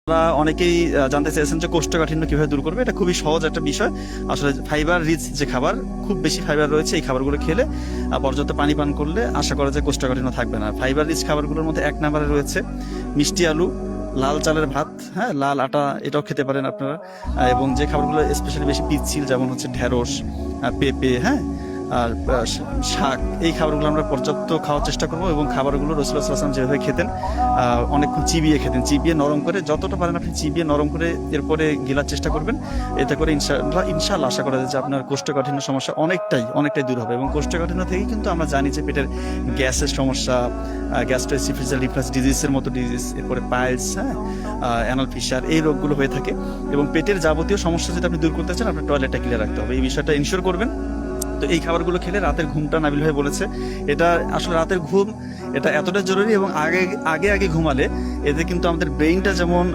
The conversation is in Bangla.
আপনারা অনেকেই জানতে চেয়েছেন যে কোষ্ঠকাঠিন্য কিভাবে দূর করবে। এটা খুবই সহজ একটা বিষয়। আসলে ফাইবার রিচ যে খাবার, খুব বেশি ফাইবার রয়েছে, এই খাবারগুলো খেলে পর্যাপ্ত পানি পান করলে আশা করা যায় কোষ্ঠকাঠিন্য থাকবে না। ফাইবার রিচ খাবারগুলোর মধ্যে এক নম্বরে রয়েছে মিষ্টি আলু, লাল চালের ভাত, হ্যাঁ, লাল আটা, এটাও খেতে পারেন আপনারা। এবং যে খাবারগুলো স্পেশালি বেশি পিচ্ছিল, যেমন হচ্ছে ঢেঁড়স, পেঁপে, হ্যাঁ, আর শাক, এই খাবারগুলো আমরা পর্যাপ্ত খাওয়ার চেষ্টা করবো। এবং খাবারগুলো রাসূলুল্লাহ সাল্লাল্লাহু আলাইহি ওয়াসাল্লাম যেভাবে খেতেন, অনেকক্ষণ চিবিয়ে খেতেন, চিবিয়ে নরম করে, যতটা পারেন আপনি চিবিয়ে নরম করে এরপরে গিলার চেষ্টা করবেন। এতে করে ইনশাআল্লাহ আশা করা যায় যে আপনার কোষ্ঠকাঠিন্য সমস্যা অনেকটাই দূর হবে। এবং কোষ্ঠকাঠিন্য থেকে কিন্তু আমরা জানি যে পেটের গ্যাসের সমস্যা, গ্যাস্ট্রোএসোফেজিয়াল রিফ্লাক্স ডিজিজের মতো ডিজিজ, এরপরে পাইলস, হ্যাঁ, অ্যানাল ফিশার, এই রোগগুলো হয়ে থাকে। এবং পেটের যাবতীয় সমস্যা যদি আপনি দূর করতে চান, আপনার টয়লেটটা ক্লিয়ার রাখতে হবে, এই বিষয়টা ইনশিওর করবেন। তো এই খাবারগুলো খেলে রাতের ঘুমটা, নাবিল ভাই বলেছে, এটা আসলে রাতের ঘুম এটা এতটা জরুরি। এবং আগে আগে আগে ঘুমালে এতে কিন্তু আমাদের ব্রেইনটা যেমন